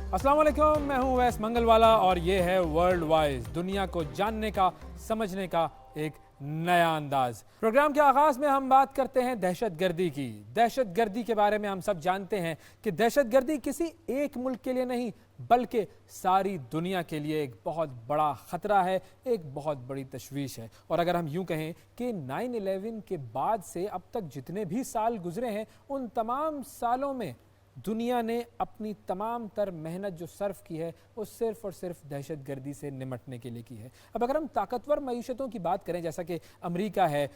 अस्सलाम वालेकुम, मैं हूं वैस मंगलवाला और ये है वर्ल्ड वाइज, दुनिया को जानने का, समझने का एक नया अंदाज। प्रोग्राम के आगाज में हम बात करते हैं दहशतगर्दी की। दहशतगर्दी के बारे में हम सब जानते हैं कि दहशतगर्दी किसी एक मुल्क के लिए नहीं बल्कि सारी दुनिया के लिए एक बहुत बड़ा खतरा है, एक बहुत बड़ी तशवीश है। और अगर हम यूं कहें कि 9/11 के बाद से अब तक जितने भी साल गुजरे हैं, उन तमाम सालों में दुनिया ने अपनी तमाम तर मेहनत जो सर्फ की है वो सिर्फ और सिर्फ दहशतगर्दी से निमटने के लिए की है। अब अगर हम ताकतवर मईशतों की बात करें, जैसा कि अमेरिका है,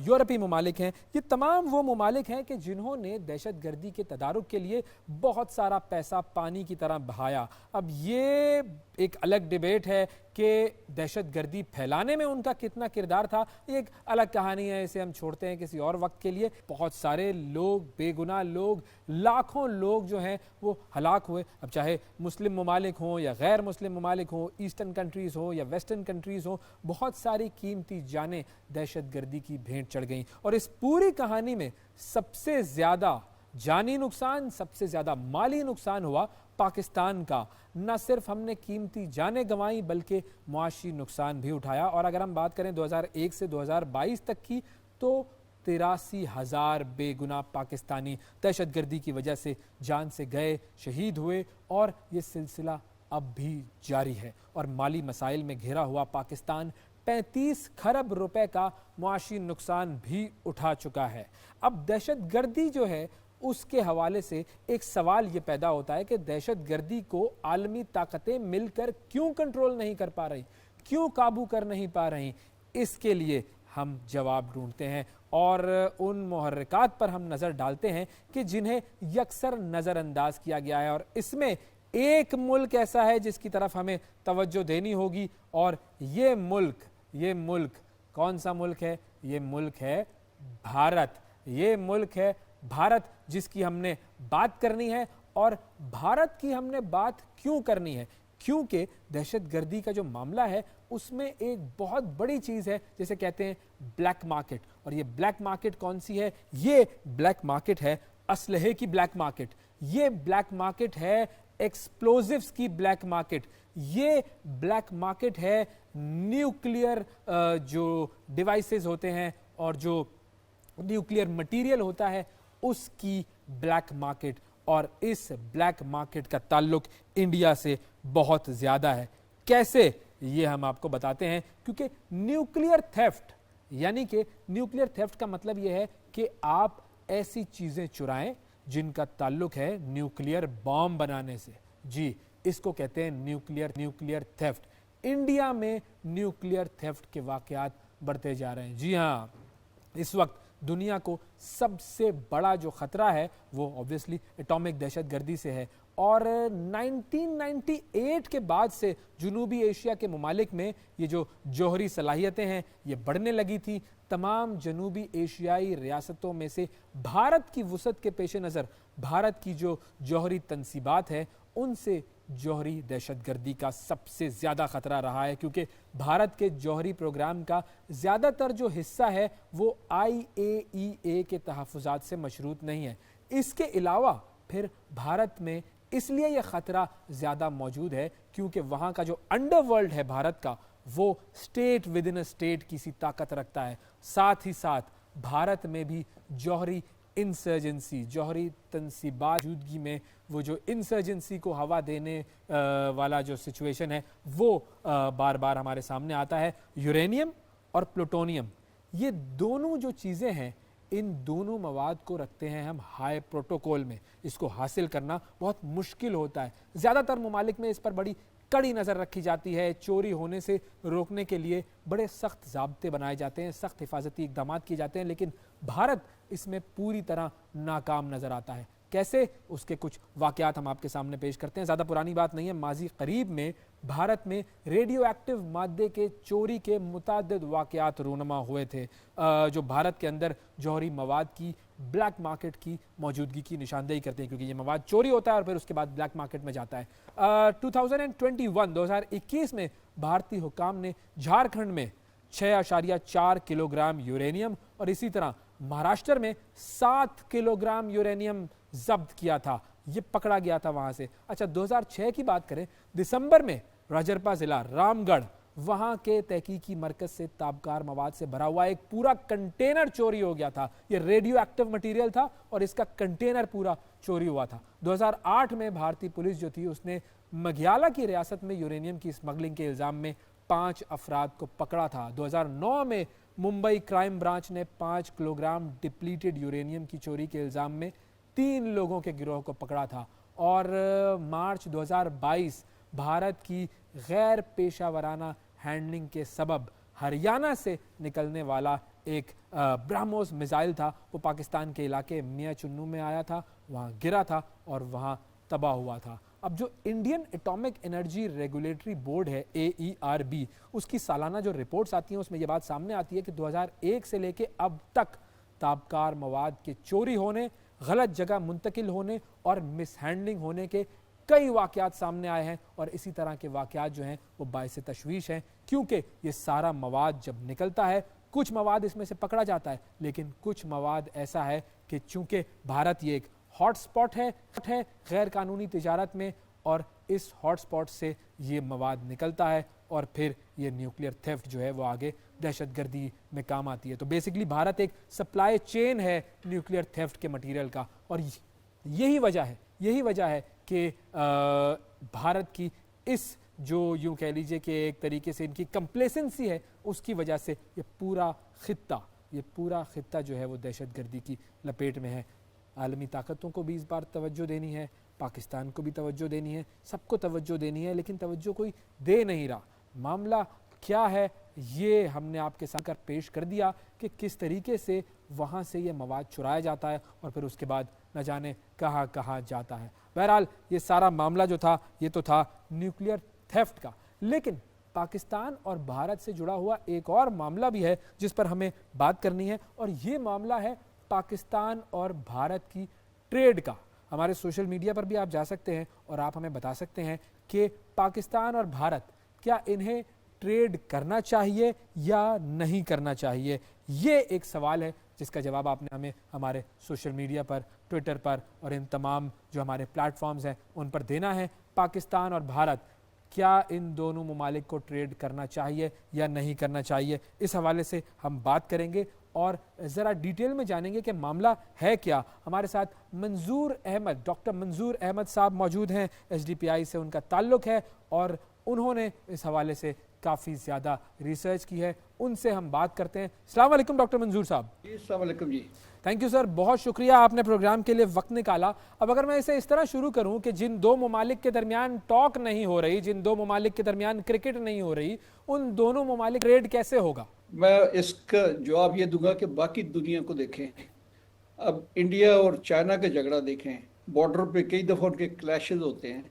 यूरोपीय ममालिक हैं, ये तमाम वो ममालिक हैं कि जिन्होंने दहशतगर्दी के तदारुक के लिए बहुत सारा पैसा पानी की तरह बहाया। अब ये एक अलग डिबेट है कि दहशतगर्दी फैलाने में उनका कितना किरदार था, ये एक अलग कहानी है, इसे हम छोड़ते हैं किसी और वक्त के लिए। बहुत सारे लोग, बेगुनाह लोग, लाखों लोग जो हैं वो हलाक हुए। अब चाहे मुस्लिम ममालिक हों या गैर मुस्लिम ममालिक हों, ईस्टर्न कंट्रीज़ हो या वेस्टर्न कंट्रीज़ हो, बहुत सारी कीमती जानें दहशतगर्दी की भेंट चढ़ गईं। और इस पूरी कहानी में सबसे ज़्यादा जानी नुकसान, सबसे ज़्यादा माली नुकसान हुआ पाकिस्तान का। न सिर्फ हमने कीमती जानें गंवाई बल्कि मुआशी नुकसान भी उठाया। और अगर हम बात करें 2001 से 2022 तक की, तो 83,000 बेगुनाह पाकिस्तानी दहशतगर्दी की वजह से जान से गए, शहीद हुए, और ये सिलसिला अब भी जारी है। और माली मसाइल में घिरा हुआ पाकिस्तान 35 खरब रुपए का मुआशी नुकसान भी उठा चुका है। अब दहशतगर्दी जो है उसके हवाले से एक सवाल ये पैदा होता है कि दहशतगर्दी को आलमी ताकतें मिलकर क्यों कंट्रोल नहीं कर पा रही, क्यों काबू कर नहीं पा रही। इसके लिए हम जवाब ढूंढते हैं और उन मुहर्रिकात पर हम नज़र डालते हैं कि जिन्हें यकसर नज़रअंदाज किया गया है। और इसमें एक मुल्क ऐसा है जिसकी तरफ हमें तवज्जो देनी होगी, और ये मुल्क कौन सा मुल्क है? ये मुल्क है भारत। ये मुल्क है भारत, जिसकी हमने बात करनी है। और भारत की हमने बात क्यों करनी है? क्योंकि दहशतगर्दी का जो मामला है उसमें एक बहुत बड़ी चीज़ है जिसे कहते हैं ब्लैक मार्केट। और ये ब्लैक मार्केट कौन सी है? ये ब्लैक मार्केट है असलहे की ब्लैक मार्केट। ये ब्लैक मार्केट है एक्सप्लोजिव्स की ब्लैक मार्केट। ये ब्लैक मार्केट है न्यूक्लियर जो डिवाइसेस होते हैं और जो न्यूक्लियर मटेरियल होता है उसकी ब्लैक मार्केट। और इस ब्लैक मार्केट का ताल्लुक इंडिया से बहुत ज़्यादा है। कैसे? ये हम आपको बताते हैं। क्योंकि न्यूक्लियर थेफ्ट, यानी कि न्यूक्लियर थेफ्ट का मतलब यह है कि आप ऐसी चीज़ें चुराएं जिनका ताल्लुक है न्यूक्लियर बॉम्ब बनाने से। जी, इसको कहते हैं न्यूक्लियर थेफ्ट। इंडिया में न्यूक्लियर थेफ्ट के वाक़यात बढ़ते जा रहे हैं। जी हाँ, इस वक्त दुनिया को सबसे बड़ा जो खतरा है वो ऑब्वियसली एटॉमिक दहशतगर्दी से है। और 1998 के बाद से जनूबी एशिया के ममालिक में ये जो जौहरी सलाहियतें हैं ये बढ़ने लगी थी। तमाम जनूबी एशियाई रियासतों में से भारत की वुसअत के पेश नज़र भारत की जो जौहरी तनसीबात है उनसे जौहरी दहशतगर्दी का सबसे ज़्यादा ख़तरा रहा है। क्योंकि भारत के जौहरी प्रोग्राम का ज़्यादातर जो हिस्सा है वो IAEA के तहफ़्फ़ुज़ात से मशरूत नहीं है। इसके अलावा फिर भारत में इसलिए यह ख़तरा ज़्यादा मौजूद है क्योंकि वहाँ का जो अंडरवर्ल्ड है भारत का, वो state with in a state की सी ताकत रखता है। साथ ही साथ भारत में भी जौहरी इंसर्जेंसी, जौहरी तनसीबात मौजूदगी में वो जो इंसर्जेंसी को हवा देने वाला जो सिचुएशन है वो बार बार हमारे सामने आता है। यूरेनियम और प्लूटोनियम, ये दोनों जो चीज़ें हैं, इन दोनों मवाद को रखते हैं हम हाई प्रोटोकॉल में। इसको हासिल करना बहुत मुश्किल होता है। ज़्यादातर ममालिक में इस पर बड़ी कड़ी नज़र रखी जाती है। चोरी होने से रोकने के लिए बड़े सख्त ज़ाब्ते बनाए जाते हैं, सख्त हिफाजती इक़दामात किए जाते हैं, लेकिन भारत इसमें पूरी तरह नाकाम नज़र आता है। कैसे? उसके कुछ वाक़यात हम आपके सामने पेश करते हैं। ज़्यादा पुरानी बात नहीं है, माजी करीब में भारत में रेडियो एक्टिव मादे के चोरी के मुताद्दिद वाक़यात रूनमा हुए थे, जो भारत के अंदर जौहरी मवाद की ब्लैक मार्केट की मौजूदगी की निशानदेही करते हैं। क्योंकि ये मवाद चोरी होता है और फिर उसके बाद ब्लैक मार्केट में जाता है। 2021 में भारतीय हुकाम ने झारखंड में 6.4 किलोग्राम यूरेनियम और इसी तरह महाराष्ट्र में 7 किलोग्राम यूरेनियम जब्त किया था। ये पकड़ा गया था वहां से। अच्छा, 2006 की बात करें, दिसंबर में राजरपा जिला रामगढ़, वहां के तहकीकी मरकज से ताबकार मवाद से भरा हुआ एक पूरा कंटेनर चोरी हो गया था। ये रेडियो एक्टिव मटेरियल था और इसका कंटेनर पूरा चोरी हुआ था। 2008 में भारतीय पुलिस जो थी उसने मघियाला की रियासत में यूरेनियम की स्मगलिंग के इल्जाम में 5 अफराद को पकड़ा था। 2009 में मुंबई क्राइम ब्रांच ने 5 किलोग्राम डिप्लीटेड यूरेनियम की चोरी के इल्जाम में 3 लोगों के गिरोह को पकड़ा था। और मार्च 2022 भारत की गैर पेशावराना हैंडलिंग के सबब हरियाणा से निकलने वाला एक ब्रह्मोस मिसाइल था, वो पाकिस्तान के इलाके मियां चुन्नू में आया था, वहाँ गिरा था और वहाँ तबाह हुआ था। अब जो Indian atomic energy regulatory board है AERB, उसकी सालाना जो रिपोर्ट्स आती हैं उसमें ये बात सामने आती है कि 2001 से लेके अब तक ताबकार मवाद के चोरी होने, गलत जगह मुंतकिल होने और मिसहैंडलिंग होने के कई वाकयात सामने आए हैं। और इसी तरह के वाकयात जो हैं वो बाइस तशवीश हैं, क्योंकि ये सारा मवाद जब निकलता है, कुछ मवाद इसमें से पकड़ा जाता है, लेकिन कुछ मवाद ऐसा है कि चूंकि भारत ये एक हॉटस्पॉट है गैर कानूनी तिजारत में, और इस हॉटस्पॉट से ये मवाद निकलता है और फिर ये न्यूक्लियर थेफ्ट जो है वो आगे दहशतगर्दी में काम आती है। तो बेसिकली भारत एक सप्लाई चेन है न्यूक्लियर थेफ्ट के मटेरियल का, और यही वजह है कि भारत की इस जो यूं कह लीजिए कि एक तरीके से इनकी कंप्लेसेंसी है, उसकी वजह से ये पूरा खित्ता जो है वो दहशतगर्दी की लपेट में है। आलमी ताकतों को भी इस बार तवज्जो देनी है, पाकिस्तान को भी तवज्जो देनी है, सबको तवज्जो देनी है, लेकिन तवज्जो कोई दे नहीं रहा। मामला क्या है ये हमने आपके साथ कर पेश कर दिया कि किस तरीके से वहाँ से ये मवाद चुराया जाता है और फिर उसके बाद न जाने कहाँ कहाँ जाता है। बहरहाल ये सारा मामला जो था ये तो था न्यूक्लियर थेफ्ट का, लेकिन पाकिस्तान और भारत से जुड़ा हुआ एक और मामला भी है जिस पर हमें बात करनी है, और ये मामला है पाकिस्तान और भारत की ट्रेड का। हमारे सोशल मीडिया पर भी आप जा सकते हैं और आप हमें बता सकते हैं कि पाकिस्तान और भारत क्या इन्हें ट्रेड करना चाहिए या नहीं करना चाहिए। ये एक सवाल है जिसका जवाब आपने हमें हमारे सोशल मीडिया पर, ट्विटर पर और इन तमाम जो हमारे प्लेटफॉर्म्स हैं उन पर देना है। पाकिस्तान और भारत क्या इन दोनों ममालिक को ट्रेड करना चाहिए या नहीं करना चाहिए, इस हवाले से हम बात करेंगे और ज़रा डिटेल में जानेंगे कि मामला है क्या। हमारे साथ डॉक्टर मंजूर अहमद साहब मौजूद हैं, SDPI से उनका ताल्लुक़ है और उन्होंने इस हवाले से काफ़ी ज़्यादा रिसर्च की है। उनसे हम बात करते हैं। अस्सलाम वालेकुम डॉक्टर मंजूर साहब। अस्सलाम वालेकुम जी। थैंक यू सर, बहुत शुक्रिया आपने प्रोग्राम के लिए वक्त निकाला। अब अगर मैं इसे इस तरह शुरू करूं कि जिन दो ममालिक के दरमियान टॉक नहीं हो रही, जिन दो ममालिक के दरमियान क्रिकेट नहीं हो रही, उन दोनों ममालिक ट्रेड कैसे होगा? मैं इसका जवाब ये दूंगा कि बाकी दुनिया को देखें। अब इंडिया और चाइना का झगड़ा देखें, बॉर्डर पे कई दफ़ा उनके क्लैशेस होते हैं,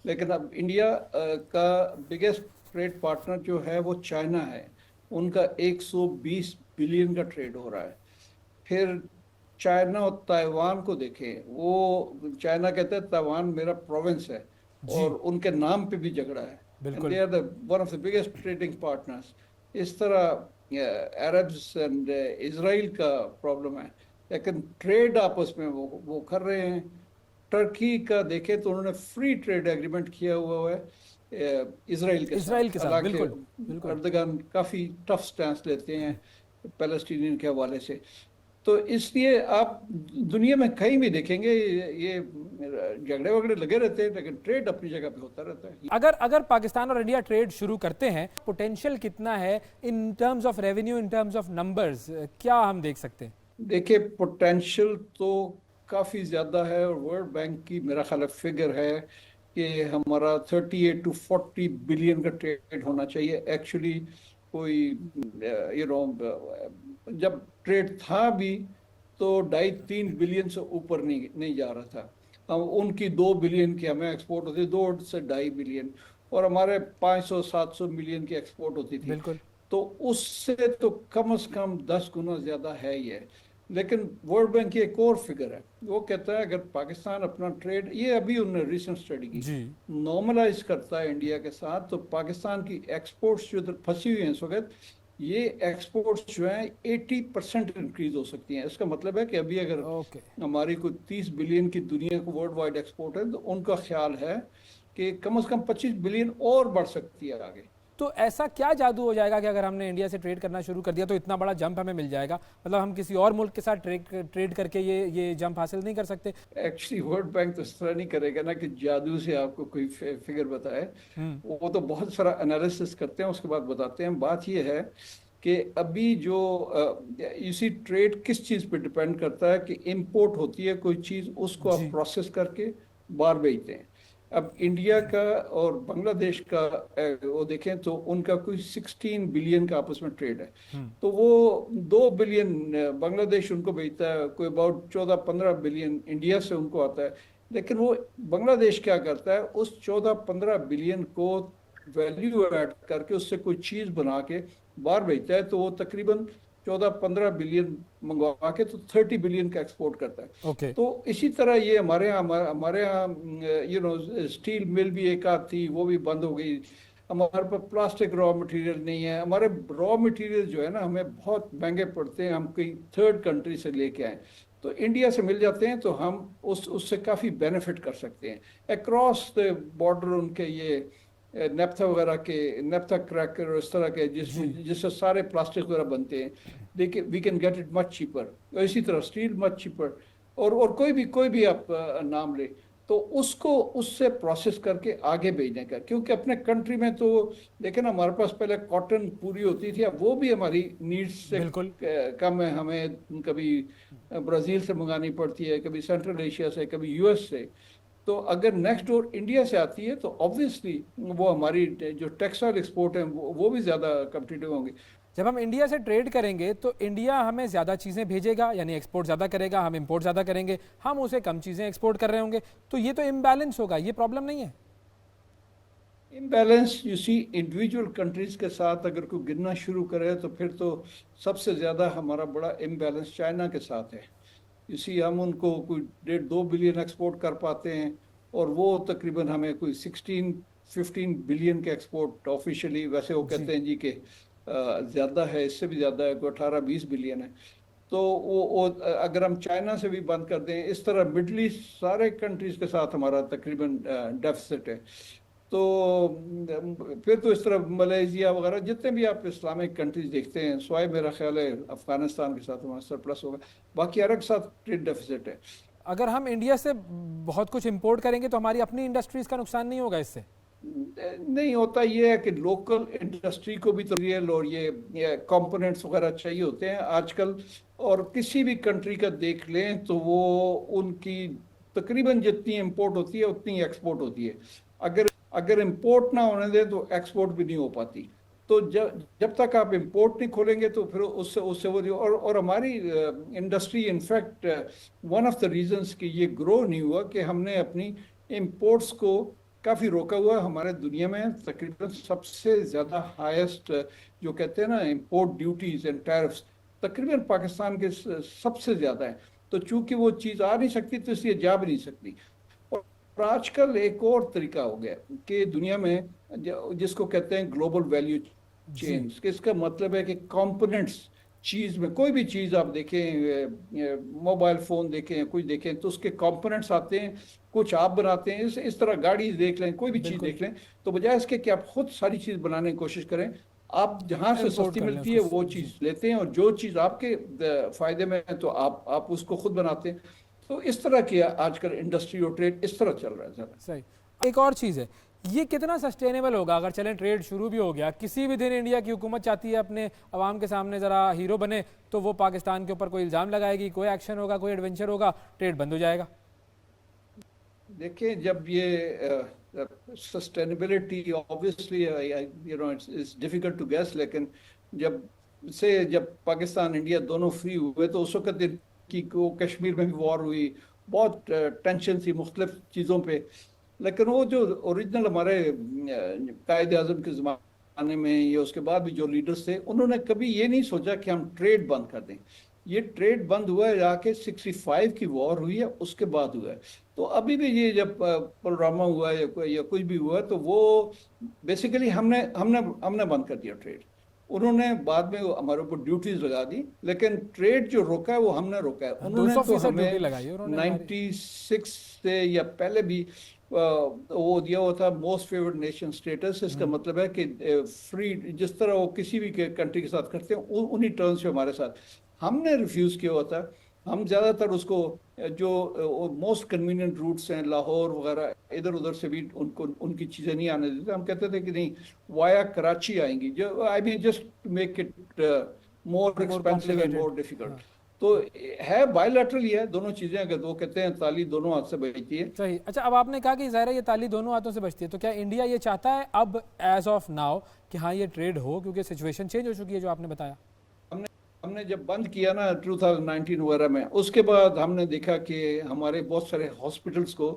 लेकिन अब इंडिया का बिगेस्ट ट्रेड पार्टनर जो है वो चाइना है। उनका 120 बिलियन का ट्रेड हो रहा है। फिर चाइना और ताइवान को देखें, वो चाइना कहता है ताइवान मेरा प्रोविंस है और उनके नाम पे भी झगड़ा है। They are the one of the biggest trading partners. इस तरह अरब्स एंड इजराइल का प्रॉब्लम है, लेकिन ट्रेड आपस में वो कर रहे हैं। टर्की का देखें तो उन्होंने फ्री ट्रेड एग्रीमेंट किया हुआ है इजराइल के साथ। बिल्कुल अर्दगान काफ़ी टफ स्टैंस लेते हैं पैलेस्टीनियन के हवाले से। तो इसलिए आप दुनिया में कहीं भी देखेंगे ये झगड़े वगड़े लगे रहते हैं, लेकिन ट्रेड अपनी जगह पे होता रहता है। अगर पाकिस्तान और इंडिया ट्रेड शुरू करते हैं, पोटेंशियल कितना है in terms of revenue, in terms of numbers, क्या हम देख सकते हैं? देखिए, पोटेंशियल तो काफ़ी ज़्यादा है और वर्ल्ड बैंक की मेरा ख्याल फिगर है कि हमारा 38 to 40 बिलियन का ट्रेड होना चाहिए। एक्चुअली कोई जब ट्रेड था भी तो 2.5-3 बिलियन से ऊपर नहीं जा रहा था। हम उनकी 2 बिलियन की हमें एक्सपोर्ट होती, 2 से 2.5 बिलियन, और हमारे 500-700 मिलियन की एक्सपोर्ट होती थी। बिल्कुल। तो उससे तो कम से कम 10 गुना ज़्यादा है ही है। लेकिन वर्ल्ड बैंक की एक और फिगर है, वो कहता है अगर पाकिस्तान अपना ट्रेड, ये अभी उन्होंने रिसेंट स्टडी की, नॉर्मलाइज करता है इंडिया के साथ, तो पाकिस्तान की एक्सपोर्ट्स जो फंसी हुई हैं इस वक्त ये एक्सपोर्ट्स जो हैं 80% इंक्रीज हो सकती हैं। इसका मतलब है कि अभी अगर ओके। हमारी कोई 30 बिलियन की दुनिया को वर्ल्ड वाइड एक्सपोर्ट है, तो उनका ख्याल है कि कम से कम 25 बिलियन और बढ़ सकती है आगे। तो ऐसा क्या जादू हो जाएगा कि अगर हमने इंडिया से ट्रेड करना शुरू कर दिया तो इतना बड़ा जंप हमें मिल जाएगा? मतलब हम किसी और मुल्क के साथ ट्रेड करके ये जंप हासिल नहीं कर सकते? एक्चुअली वर्ल्ड बैंक तो इस तरह नहीं करेगा ना कि जादू से आपको कोई फिगर बताए। हम्म। वो तो बहुत सारा एनालिसिस करते हैं, उसके बाद बताते हैं। बात ये है कि अभी जो इसी ट्रेड किस चीज़ पे डिपेंड करता है कि इंपोर्ट होती है कोई चीज़, उसको आप जी। प्रोसेस करके बाहर भेजते हैं। अब इंडिया का और बांग्लादेश का वो देखें तो उनका कोई 16 बिलियन का आपस में ट्रेड है। हम्म। तो वो 2 बिलियन बांग्लादेश उनको भेजता है, कोई अबाउट 14-15 बिलियन इंडिया से उनको आता है। लेकिन वो बांग्लादेश क्या करता है, उस 14-15 बिलियन को वैल्यू ऐड करके उससे कोई चीज़ बना के बाहर भेजता है। तो वो तकरीबन 14-15 बिलियन मंगवा के तो 30 बिलियन का एक्सपोर्ट करता है। ओके। तो इसी तरह ये हमारे यहाँ स्टील मिल भी एक आध थी, वो भी बंद हो गई। हमारे पास प्लास्टिक रॉ मटेरियल नहीं है। हमारे रॉ मटेरियल जो है ना, हमें बहुत महंगे पड़ते हैं, हम कहीं थर्ड कंट्री से लेके आए। तो इंडिया से मिल जाते हैं तो हम उससे काफ़ी बेनिफिट कर सकते हैं अक्रॉस द बॉर्डर। उनके ये नेफ्था वगैरह के, नेफ्था क्रैकर और इस तरह के जी। जिससे सारे प्लास्टिक वगैरह बनते हैं, देखिए we can get it much cheaper. इसी तरह स्टील मच चीपर। और कोई भी आप नाम ले, तो उसको उससे प्रोसेस करके आगे भेजने का। क्योंकि अपने कंट्री में तो देखे ना, हमारे पास पहले कॉटन पूरी होती थी, अब वो भी हमारी नीड्स से बिल्कुल। कम है। हमें कभी ब्राज़ील से मंगानी पड़ती है, कभी सेंट्रल एशिया से, कभी यूएस से। तो अगर नेक्स्ट डोर इंडिया से आती है तो ऑब्वियसली वो हमारी जो टेक्सटाइल एक्सपोर्ट है वो भी ज़्यादा कम्पिटिटिव होंगे। जब हम इंडिया से ट्रेड करेंगे तो इंडिया हमें ज़्यादा चीज़ें भेजेगा, यानी एक्सपोर्ट ज़्यादा करेगा, हम इंपोर्ट ज़्यादा करेंगे, हम उसे कम चीज़ें एक्सपोर्ट कर रहे होंगे। तो ये तो इम्बैलेंस होगा, ये प्रॉब्लम नहीं है? Imbalance you see individual countries के साथ अगर कोई गिनना शुरू करे तो फिर तो सबसे ज़्यादा हमारा बड़ा इम्बैलेंस चाइना के साथ है। इसी हम उनको कोई 1.5-2 बिलियन एक्सपोर्ट कर पाते हैं, और वो तकरीबन हमें कोई 16-15 बिलियन के एक्सपोर्ट ऑफिशियली। वैसे वो जी। कहते हैं जी कि ज़्यादा है, इससे भी ज़्यादा है, कोई 18-20 बिलियन है। तो वो अगर हम चाइना से भी बंद कर दें, इस तरह मिडल ईस्ट सारे कंट्रीज के साथ हमारा तकरीबन डेफिसिट है। तो फिर तो इस तरह मलेशिया वगैरह जितने भी आप इस्लामिक कंट्रीज देखते हैं, स्वाय मेरा ख्याल है अफगानिस्तान के साथ हमारा सरप्लस होगा, बाकी हर एक साथ ट्रेड डेफिसिट है। अगर हम इंडिया से बहुत कुछ इंपोर्ट करेंगे तो हमारी अपनी इंडस्ट्रीज़ का नुकसान नहीं होगा इससे? नहीं होता। ये है कि लोकल इंडस्ट्री को भी तो रियल और ये कंपोनेंट्स वगैरह चाहिए होते हैं आजकल। और किसी भी कंट्री का देख लें तो वो उनकी तकरीबन जितनी इंपोर्ट होती है उतनी एक्सपोर्ट होती है। अगर अगर इंपोर्ट ना होने दें तो एक्सपोर्ट भी नहीं हो पाती। तो जब जब तक आप इंपोर्ट नहीं खोलेंगे तो फिर उससे उससे वो और हमारी industry in fact one of the reasons कि ये ग्रो नहीं हुआ कि हमने अपनी इंपोर्ट्स को काफ़ी रोका हुआ है। हमारे दुनिया में तकरीबन सबसे ज़्यादा हाईएस्ट जो कहते हैं ना इंपोर्ट ड्यूटीज एंड टैरिफ्स, तकरीबन पाकिस्तान के सबसे ज़्यादा है। तो चूंकि वो चीज़ आ नहीं सकती तो इसलिए जा भी नहीं सकती। और आजकल एक और तरीका हो गया कि दुनिया में जिसको कहते हैं ग्लोबल वैल्यू जी। चेन्स, कि इसका मतलब है कि कंपोनेंट्स चीज़ में, कोई भी चीज़ आप देखें, मोबाइल फ़ोन देखें, कुछ देखें, तो उसके कंपोनेंट्स आते हैं, कुछ आप बनाते हैं। इस तरह गाड़ी देख लें, कोई भी चीज़ बिल्कुल। देख लें, तो बजाय इसके कि आप खुद सारी चीज़ बनाने की कोशिश करें, आप जहाँ से इंपोर्ट सस्ती कर लें मिलती है वो उसको। जी। चीज़ लेते हैं, और जो चीज़ आपके फ़ायदे में है तो आप उसको खुद बनाते हैं। तो इस तरह की आजकल इंडस्ट्री और ट्रेड इस तरह चल रहा है ज़रा। सही। एक और चीज़ है, ये कितना सस्टेनेबल होगा? अगर चलें ट्रेड शुरू भी हो गया, किसी भी दिन इंडिया की हुकूमत चाहती है अपने अवाम के सामने ज़रा हीरो बने, तो वो पाकिस्तान के ऊपर कोई इल्ज़ाम लगाएगी, कोई एक्शन होगा, कोई एडवेंचर होगा, ट्रेड बंद हो जाएगा। देखिए, जब ये sustainability obviously it's difficult to guess, लेकिन जब पाकिस्तान इंडिया दोनों फ्री हुए तो उस वक्त की को कश्मीर में भी वॉर हुई, बहुत टेंशन थी मुख्तलिफ चीज़ों पे। लेकिन वो जो ओरिजिनल हमारे कायद आज़म के ज़माने में या उसके बाद भी जो लीडर्स थे, उन्होंने कभी ये नहीं सोचा कि हम ट्रेड बंद कर दें। ये ट्रेड बंद हुआ है जाके 65 की वॉर हुई है उसके बाद हुआ है। तो अभी भी ये जब पुलवामा हुआ या कुछ भी हुआ, तो वो बेसिकली हमने हमने हमने बंद कर दिया ट्रेड। उन्होंने बाद में हमारे ऊपर ड्यूटीज लगा दी, लेकिन ट्रेड जो रोका है वो हमने रोका है। उन्होंने तो 200% ड्यूटी हमें लगाई है उन्होंने हमारी। 96 से या पहले भी वो दिया हुआ था मोस्ट फेवर्ड नेशन स्टेटस। इसका मतलब है कि फ्री, जिस तरह वो किसी भी कंट्री के साथ करते हैं उन्हीं टर्म्स पे हमारे साथ। हमने रिफ्यूज किया हुआ था। हम ज्यादातर उसको जो मोस्ट कन्वीनियंट रूट्स हैं लाहौर वगैरह, इधर उधर से भी उनको उनकी चीजें नहीं आने देते। हम कहते थे कि नहीं, वाया कराची आएंगी, जो I mean just make it more expensive and more difficult. तो है बायलैटरल ही है दोनों चीजें। अगर वो कहते हैं ताली दोनों हाथ से बजती है। सही। अच्छा, अब आपने कहा कि ज़ाहिर है ये ताली दोनों हाथों से बजती है, तो क्या इंडिया ये चाहता है अब एज ऑफ नाउ कि हाँ ये ट्रेड हो, क्योंकि सिचुएशन चेंज हो चुकी है जो आपने बताया? हमने जब बंद किया ना 2019 वगैरह में, उसके बाद हमने देखा कि हमारे बहुत सारे हॉस्पिटल्स को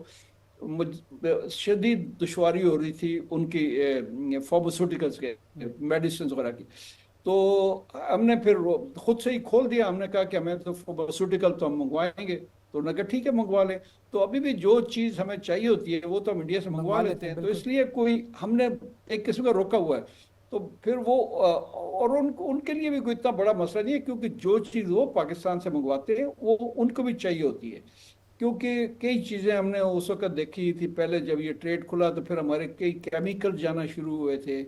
शदीद दुश्वारी हो रही थी उनकी फार्मास्यूटिकल्स के मेडिसिन वगैरह की। तो हमने फिर खुद से ही खोल दिया। हमने कहा कि हमें तो फार्मास्यूटिकल तो हम मंगवाएंगे, तो उन्होंने कहा ठीक है मंगवा लें। तो अभी भी जो चीज़ हमें चाहिए होती है वो तो हम इंडिया से मंगवा लेते हैं। तो इसलिए कोई हमने एक किस्म का रोका हुआ है। तो फिर वो और उनके लिए भी कोई इतना बड़ा मसला नहीं है, क्योंकि जो चीज़ वो पाकिस्तान से मंगवाते हैं वो उनको भी चाहिए होती है। क्योंकि कई चीज़ें हमने उस वक्त देखी थी, पहले जब ये ट्रेड खुला तो फिर हमारे कई केमिकल जाना शुरू हुए थे,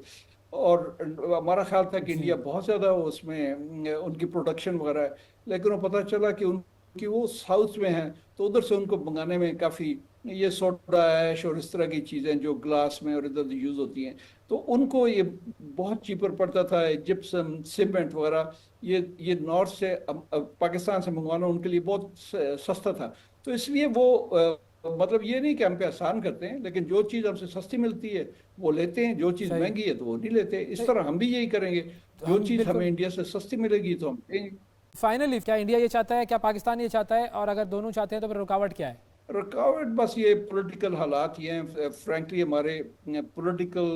और हमारा ख्याल था कि इंडिया बहुत ज़्यादा उसमें उनकी प्रोडक्शन वगैरह है। लेकिन वो पता चला कि उनकी वो साउथ में है, तो उधर से उनको मंगाने में काफ़ी ये सोडा ऐश और इस तरह की चीज़ें जो ग्लास में और इधर यूज़ होती हैं, तो उनको ये बहुत चीपर पड़ता था। जिप्सम सीमेंट वगैरह ये नॉर्थ से पाकिस्तान से मंगवाना उनके लिए बहुत सस्ता था। तो इसलिए वो मतलब ये नहीं कि हम पे आसान करते हैं, लेकिन जो चीज़ हमसे सस्ती मिलती है वो लेते हैं, जो चीज़ महंगी है तो वो नहीं लेते। इस तरह हम भी यही करेंगे, जो चीज़ हमें इंडिया से सस्ती मिलेगी तो हम लेंगे। फाइनली क्या इंडिया ये चाहता है, क्या पाकिस्तान ये चाहता है, और अगर दोनों चाहते हैं तो फिर रुकावट क्या है? रुकावट बस ये पॉलिटिकल हालात ये हैं। फ्रैंकली हमारे पॉलिटिकल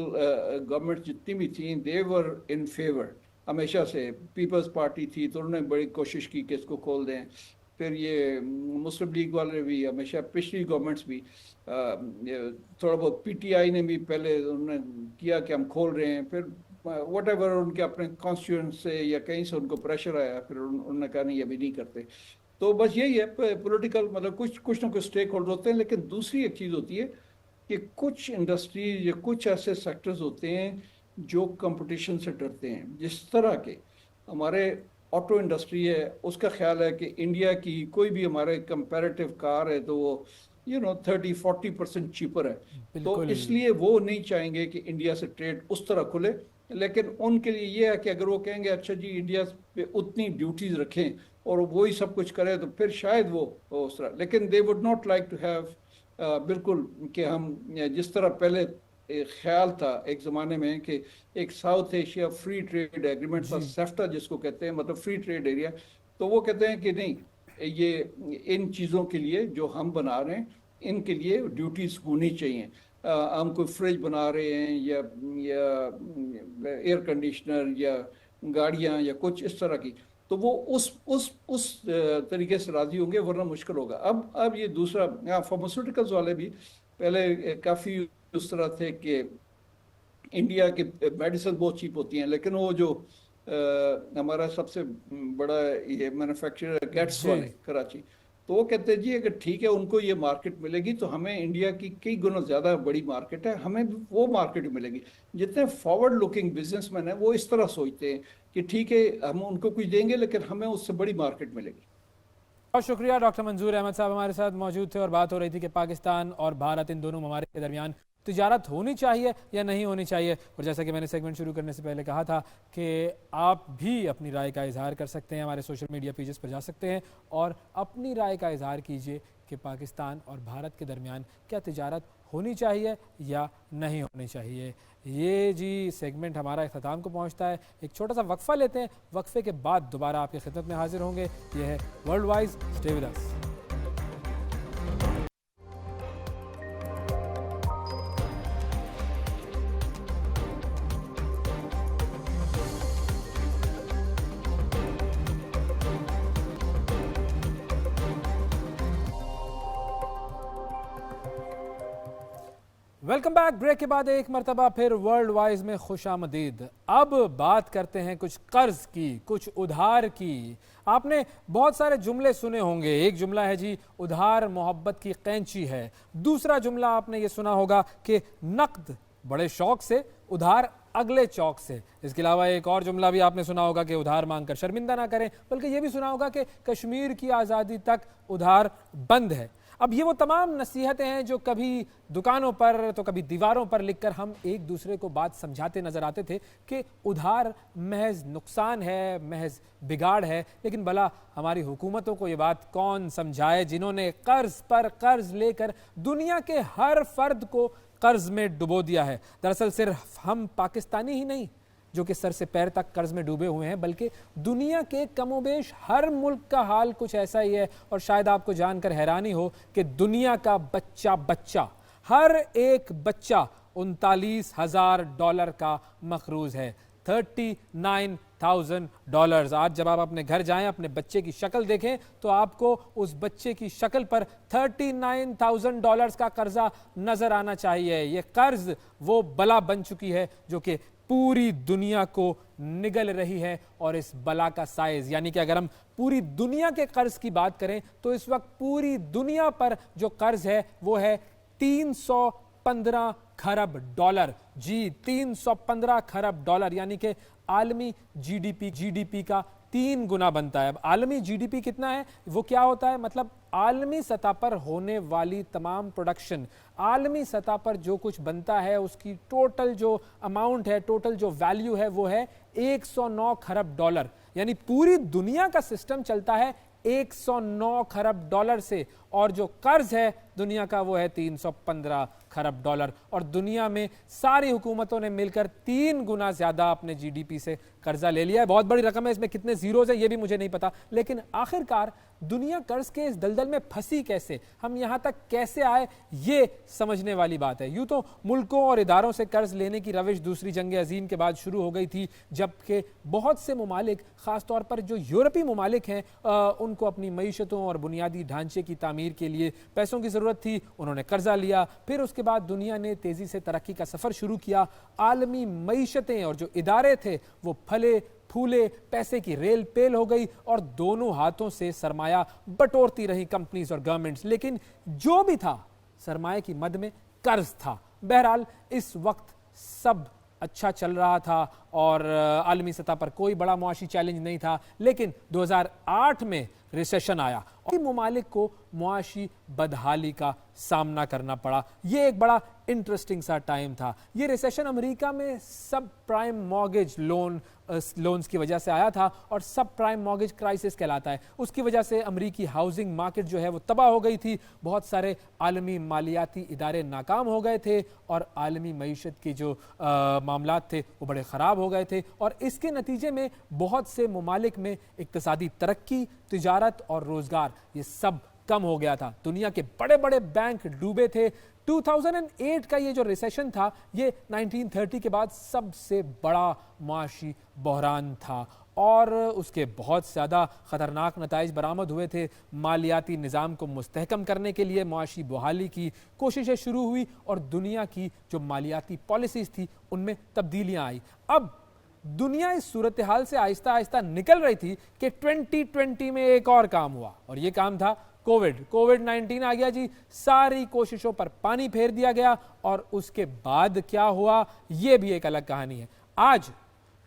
गवर्नमेंट जितनी भी थी दे वर इन फेवर हमेशा से। पीपल्स पार्टी थी तो उन्होंने बड़ी कोशिश की कि इसको खोल दें। फिर ये मुस्लिम लीग वाले भी हमेशा, पिछली गवर्नमेंट्स भी थोड़ा बहुत, पीटीआई ने भी पहले उन्होंने किया कि हम खोल रहे हैं। फिर वट एवर उनके अपने कॉन्स्टिट्यूंट से या कहीं से उनको प्रेशर आया, फिर उन्होंने कहा नहीं अभी नहीं करते। तो बस यही है पॉलिटिकल, मतलब कुछ ना कुछ स्टेक होल्डर होते हैं। लेकिन दूसरी एक चीज़ होती है कि कुछ इंडस्ट्रीज या कुछ ऐसे सेक्टर्स होते हैं जो कंपटीशन से डरते हैं। जिस तरह के हमारे ऑटो इंडस्ट्री है, उसका ख्याल है कि इंडिया की कोई भी हमारे कंपैरेटिव कार है तो वो 30-40% चीपर है। तो इसलिए वो नहीं चाहेंगे कि इंडिया से ट्रेड उस तरह खुले। लेकिन उनके लिए ये है कि अगर वो कहेंगे अच्छा जी इंडिया पे उतनी ड्यूटीज रखें और वही सब कुछ करें, तो फिर शायद वो उस तरह। लेकिन they would not like to have बिल्कुल कि हम जिस तरह पहले एक ख्याल था एक ज़माने में कि एक south Asia free trade agreement था, सेफ्टा जिसको कहते हैं, मतलब फ्री ट्रेड एरिया। तो वो कहते हैं कि नहीं, ये इन चीज़ों के लिए जो हम बना रहे हैं इनके लिए ड्यूटीज होनी चाहिए। हम कोई फ्रिज बना रहे हैं या एयर कंडीशनर या गाड़ियाँ या कुछ इस तरह की, तो वो उस तरीके से राजी होंगे, वरना मुश्किल होगा। अब ये दूसरा, फार्मास्यूटिकल्स वाले भी पहले काफ़ी उस तरह थे कि इंडिया के मेडिसिन बहुत चीप होती हैं, लेकिन वो जो हमारा सबसे बड़ा ये मैन्युफैक्चरर गेट्स वाले कराची, तो वो कहते हैं जी अगर ठीक है उनको ये मार्केट मिलेगी तो हमें इंडिया की कई गुना ज़्यादा बड़ी मार्केट है, हमें वो मार्केट मिलेगी। जितने फॉरवर्ड लुकिंग बिजनेसमैन हैं वो इस तरह सोचते हैं कि ठीक है हम उनको कुछ देंगे लेकिन हमें उससे बड़ी मार्केट मिलेगी। बहुत शुक्रिया। डॉक्टर मंजूर अहमद साहब हमारे साथ मौजूद थे और बात हो रही थी कि पाकिस्तान और भारत, इन दोनों ममालिक के दरमियान तिजारत होनी चाहिए या नहीं होनी चाहिए। और जैसा कि मैंने सेगमेंट शुरू करने से पहले कहा था कि आप भी अपनी राय का इजहार कर सकते हैं, हमारे सोशल मीडिया पेजेस पर जा सकते हैं और अपनी राय का इजहार कीजिए कि पाकिस्तान और भारत के दरमियान क्या तिजारत होनी चाहिए या नहीं होनी चाहिए। ये जी सेगमेंट हमारा इख्तिताम को पहुंचता है। एक छोटा सा वक्फा लेते हैं, वक्फे के बाद दोबारा आपकी खिदमत में हाजिर होंगे। ये है world wise, stay with us. Welcome back. Break के बाद एक मरतबा फिर वर्ल्ड वाइज में खुशामदीद। अब बात करते हैं कुछ कर्ज की, कुछ उधार की। आपने बहुत सारे जुमले सुने होंगे। एक जुमला है जी, उधार मोहब्बत की कैंची है। दूसरा जुमला आपने ये सुना होगा कि नकद बड़े शौक से, उधार अगले चौक से। इसके अलावा एक और जुमला भी आपने सुना होगा कि उधार मांगकर शर्मिंदा ना करें, बल्कि ये भी सुना होगा कि कश्मीर की आज़ादी तक उधार बंद है। अब ये वो तमाम नसीहतें हैं जो कभी दुकानों पर तो कभी दीवारों पर लिखकर हम एक दूसरे को बात समझाते नजर आते थे कि उधार महज नुकसान है, महज बिगाड़ है। लेकिन भला हमारी हुकूमतों को ये बात कौन समझाए जिन्होंने कर्ज पर कर्ज लेकर दुनिया के हर फर्द को कर्ज में डुबो दिया है। दरअसल सिर्फ हम पाकिस्तानी ही नहीं जो कि सर से पैर तक कर्ज में डूबे हुए हैं, बल्कि दुनिया के कमोबेश हर मुल्क का हाल कुछ ऐसा ही है। और शायद आपको जानकर हैरानी हो कि दुनिया का बच्चा बच्चा, हर एक बच्चा $39,000 का मखरूज है। $39,000। आज जब आप अपने घर जाएं, अपने बच्चे की शक्ल देखें तो आपको उस बच्चे की शक्ल पर $39,000 का कर्जा नजर आना चाहिए। यह कर्ज वो बला बन चुकी है जो कि पूरी दुनिया को निगल रही है। और इस बला का साइज, यानी कि अगर हम पूरी दुनिया के कर्ज की बात करें तो इस वक्त पूरी दुनिया पर जो कर्ज है वो है $315 खरब। जी, $315 खरब, यानी कि आलमी जीडीपी का 3 गुना बनता है। अब आलमी जीडीपी कितना है, वो क्या होता है, मतलब आलमी सतह पर होने वाली तमाम प्रोडक्शन, आलमी सतह पर जो कुछ बनता है उसकी टोटल जो अमाउंट है, टोटल जो वैल्यू है वो है $109 खरब। यानी पूरी दुनिया का सिस्टम चलता है $109 खरब से, और जो कर्ज है दुनिया का वो है $315 खरब। और दुनिया में सारी हुकूमतों ने मिलकर 3 गुना ज्यादा अपने जीडीपी से कर्जा ले लिया है। बहुत बड़ी रकम है, इसमें कितने जीरोज हैं ये भी मुझे नहीं पता। लेकिन आखिरकार दुनिया कर्ज के इस दलदल में फंसी कैसे, हम यहां तक कैसे आए, ये समझने वाली बात है। यूं तो मुल्कों और इदारों से कर्ज लेने की रविश दूसरी जंग अजीम के बाद शुरू हो गई थी, जबकि बहुत से मुमालिक, खासतौर पर जो यूरोपीय मुमालिक हैं, उनको अपनी मईशतों और बुनियादी ढांचे की तामीर के लिए पैसों की जरूरत थी। उन्होंने कर्जा लिया। फिर उसके बाद दुनिया ने तेजी से तरक्की का सफर शुरू किया। आलमी मईशतें और जो इदारे थे वो फले फूले, पैसे की रेल पेल हो गई और दोनों हाथों से सरमाया बटोरती रही कंपनीज और गवर्नमेंट्स। लेकिन जो भी था, सरमाए की मद में कर्ज था। बहरहाल इस वक्त सब अच्छा चल रहा था और आलमी सतह पर कोई बड़ा मुआशी चैलेंज नहीं था। लेकिन 2008 में रिसेशन आया और मुमालिक को मुआशी बदहाली का सामना करना पड़ा। ये एक बड़ा इंटरेस्टिंग सा टाइम था। ये रिसेशन अमेरिका में सब प्राइम मॉर्गेज लोन्स की वजह से आया था और सब प्राइम मॉर्गेज क्राइसिस कहलाता है। उसकी वजह से अमेरिकी हाउसिंग मार्केट जो है वो तबाह हो गई थी। बहुत सारे आलमी मालियाती इदारे नाकाम हो गए थे और आलमी मईशत के जो मामलात थे वो बड़े ख़राब हो गए थे। और इसके नतीजे में बहुत से मुमालिक में इक्तिसादी तरक्की, तिजारत और रोज़गार ये सब कम हो गया था। दुनिया के बड़े बड़े बैंक डूबे थे। 2008 का ये जो रिसेशन था ये 1930 के बाद सबसे बड़ा मुआशी बहरान था और उसके बहुत ज़्यादा ख़तरनाक नताइज बरामद हुए थे। मालियाती निज़ाम को मुस्तहकम करने के लिए मुआशी बहाली की कोशिशें शुरू हुई और दुनिया की जो मालियाती पॉलिसीज़ थी उनमें तब्दीलियाँ आई। अब दुनिया इस सूरत हाल से आहिस्ता आहिस्ता निकल रही थी कि 2020 में एक और काम हुआ और ये काम था कोविड-19 आ गया जी। सारी कोशिशों पर पानी फेर दिया गया और उसके बाद क्या हुआ ये भी एक अलग कहानी है। आज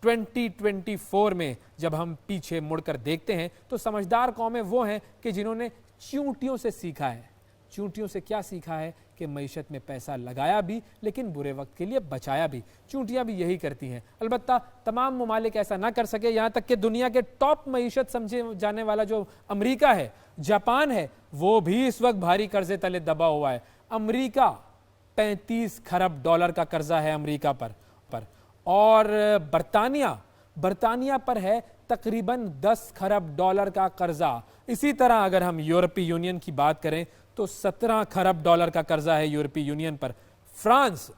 2024 में जब हम पीछे मुड़कर देखते हैं तो समझदार कौमें वो हैं कि जिन्होंने चींटियों से सीखा है। चींटियों से क्या सीखा है कि मईशत में पैसा लगाया भी लेकिन बुरे वक्त के लिए बचाया भी। चींटियां भी यही करती हैं। अलबत्ता तमाम मुमालिक ऐसा ना कर सके। यहाँ तक कि दुनिया के टॉप मईशत समझे जाने वाला जो अमेरिका है, जापान है, वो भी इस वक्त भारी कर्जे तले दबा हुआ है। अमेरिका $35 खरब का कर्जा है अमेरिका पर और बरतानिया पर है तकरीबन $10 खरब का कर्जा। इसी तरह अगर हम यूरोपीय यूनियन की बात करें तो $17 खरब का कर्जा है यूरोपीय यूनियन पर। फ्रांस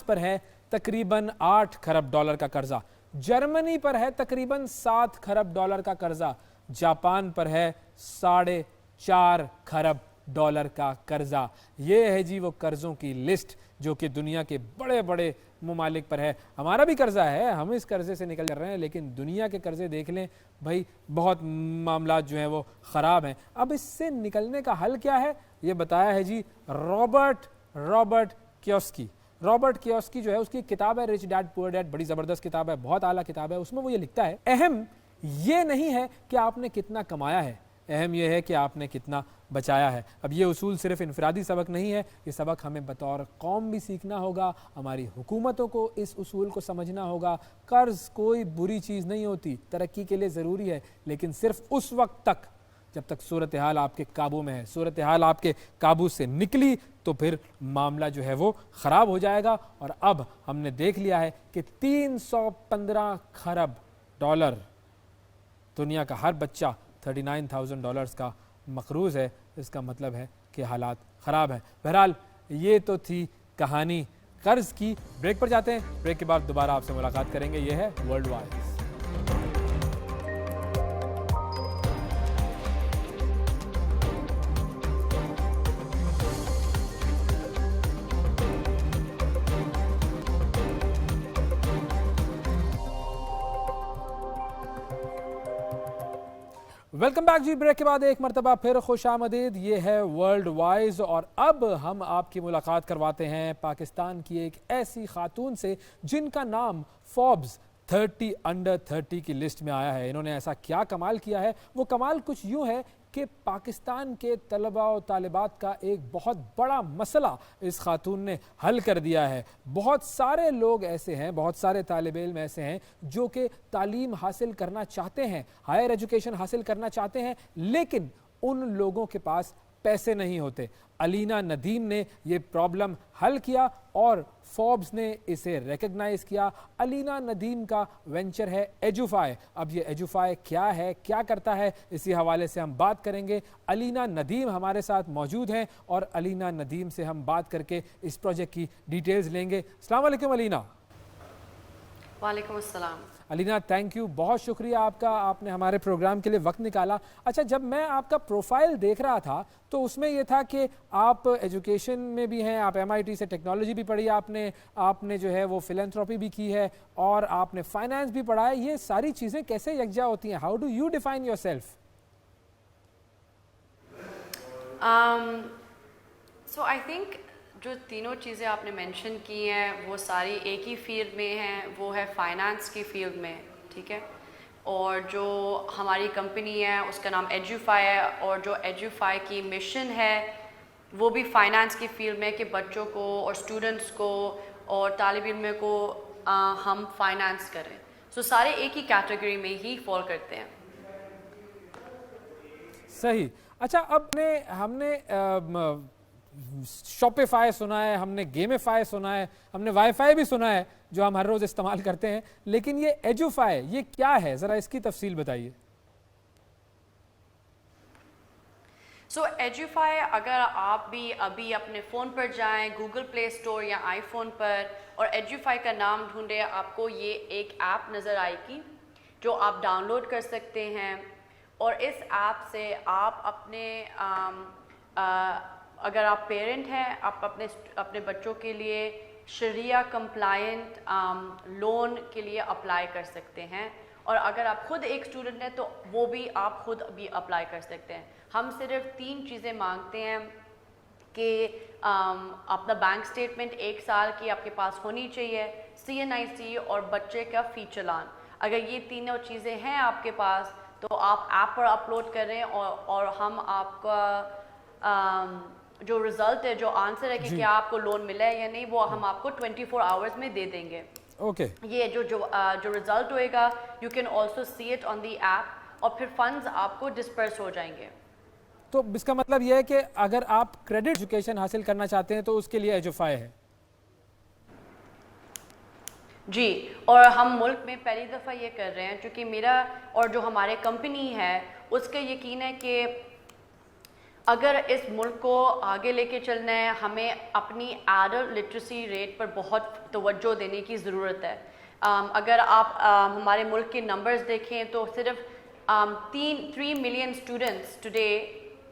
पर है तकरीबन $8 खरब का कर्जा। जर्मनी पर है तकरीबन $7 खरब का कर्जा। जापान पर है $4.5 खरब डॉलर का कर्जा। ये है जी वो कर्जों की लिस्ट जो कि दुनिया के बड़े बड़े ममालिक पर है। हमारा भी कर्जा है, हम इस कर्जे से निकल रहे हैं, लेकिन दुनिया के कर्जे देख लें भाई, बहुत मामलात जो हैं वो ख़राब हैं। अब इससे निकलने का हल क्या है, ये बताया है जी रॉबर्ट कियोस्की। रॉबर्ट कियोस्की जो है, उसकी एक किताब है रिच डैड पुअर डैड, बड़ी ज़बरदस्त किताब है, बहुत आला किताब है। उसमें वो ये लिखता है, अहम ये नहीं है कि आपने कितना कमाया है, अहम यह है कि आपने कितना बचाया है। अब ये उसूल सिर्फ इनफरादी सबक नहीं है, ये सबक हमें बतौर कौम भी सीखना होगा। हमारी हुकूमतों को इस उसूल को समझना होगा। कर्ज कोई बुरी चीज़ नहीं होती, तरक्की के लिए ज़रूरी है, लेकिन सिर्फ उस वक्त तक जब तक सूरत हाल आपके काबू में है। सूरत हाल आपके काबू से निकली तो फिर मामला जो है वो ख़राब हो जाएगा। और अब हमने देख लिया है कि 315 खरब डॉलर दुनिया का हर बच्चा $39,000 का मकरूज़ है। इसका मतलब है कि हालात ख़राब हैं। बहरहाल ये तो थी कहानी कर्ज़ की। ब्रेक पर जाते हैं, ब्रेक के बाद दोबारा आपसे मुलाकात करेंगे। ये है वर्ल्ड वाइड। वेलकम बैक जी। ब्रेक के बाद एक मरतबा फिर खुश आमदीद। ये है वर्ल्ड वाइज और अब हम आपकी मुलाकात करवाते हैं पाकिस्तान की एक ऐसी खातून से जिनका नाम फोर्ब्स 30 अंडर 30 की लिस्ट में आया है। इन्होंने ऐसा क्या कमाल किया है, वो कमाल कुछ यूँ है कि पाकिस्तान के तलबा और तालिबात का एक बहुत बड़ा मसला इस खातून ने हल कर दिया है। बहुत सारे लोग ऐसे हैं, बहुत सारे तालिब इल्म ऐसे हैं जो कि तालीम हासिल करना चाहते हैं, हायर एजुकेशन हासिल करना चाहते हैं, लेकिन उन लोगों के पास पैसे नहीं होते। अलीना नदीम ने ये प्रॉब्लम हल किया और फोर्ब्स ने इसे रिकग्नाइज किया। अलीना नदीम का वेंचर है एजुफाई। अब ये एजुफाई क्या है, क्या करता है, इसी हवाले से हम बात करेंगे। अलीना नदीम हमारे साथ मौजूद हैं और अलीना नदीम से हम बात करके इस प्रोजेक्ट की डिटेल्स लेंगे। अस्सलाम वालेकुम अलीना। वालेकुम अस्सलाम। अलीना, थैंक यू, बहुत शुक्रिया आपका, आपने हमारे प्रोग्राम के लिए वक्त निकाला। अच्छा, जब मैं आपका प्रोफाइल देख रहा था तो उसमें यह था कि आप एजुकेशन में भी हैं, आप MIT से टेक्नोलॉजी भी पढ़ी आपने जो है वो फिलैंथ्रोपी भी की है और आपने फाइनेंस भी पढ़ा है। ये सारी चीज़ें कैसे यकजा होती हैं? How do you define your self? So I think जो तीनों चीज़ें आपने मेंशन की हैं वो सारी एक ही फील्ड में हैं, वो है फाइनेंस की फील्ड में, ठीक है। और जो हमारी कंपनी है उसका नाम एजुफाई है और जो एजुफाई की मिशन है वो भी फाइनेंस की फील्ड में कि बच्चों को और स्टूडेंट्स को और तालिब इल्म को हम फाइनेंस करें। सो सारे एक ही कैटेगरी में ही फॉल करते हैं। सही। अच्छा, अब हमने शॉपिफाई सुना है, हमने गेमिफाई सुना है, हमने वाईफाई भी सुना है जो हम हर रोज इस्तेमाल करते हैं, लेकिन ये एजुफाई ये क्या है, जरा इसकी तफसील बताइए। सो एजुफाई, अगर आप भी अभी अपने फ़ोन पर जाएं गूगल प्ले स्टोर या आईफोन पर और एजुफाई का नाम ढूंढें, आपको ये एक ऐप नज़र आएगी जो आप डाउनलोड कर सकते हैं। और इस ऐप से आप अपने अगर आप पेरेंट हैं, आप अपने बच्चों के लिए शरिया कंप्लायंट लोन के लिए अप्लाई कर सकते हैं। और अगर आप खुद एक स्टूडेंट हैं तो वो भी आप खुद भी अप्लाई कर सकते हैं। हम सिर्फ 3 चीज़ें मांगते हैं कि अपना बैंक स्टेटमेंट 1 साल की आपके पास होनी चाहिए, CNIC और बच्चे का फ़ी चालान। अगर ये तीनों चीज़ें हैं आपके पास तो आप ऐप पर अपलोड करें और हम आपका जो रिजल्ट है, जो आंसर है कि क्या आपको लोन मिला है या नहीं, वो हम आपको 24 आवर्स में दे देंगे। ओके। ये जो रिजल्ट होएगा you can also see it on the app और फिर फंड्स आपको डिस्पर्स हो जाएंगे। तो इसका मतलब यह है कि अगर आप क्रेडिट एजुकेशन हासिल करना चाहते हैं तो उसके लिए एजुफाई है। जी, और हम मुल्क में पहली दफ़ा ये कर रहे हैं, क्योंकि मेरा और जो हमारे कंपनी है उसका यकीन है कि अगर इस मुल्क को आगे लेके चलना है हमें अपनी एडल्ट लिटरेसी रेट पर बहुत तवज्जो देने की ज़रूरत है। अगर आप हमारे मुल्क के नंबर्स देखें तो सिर्फ 3 million students today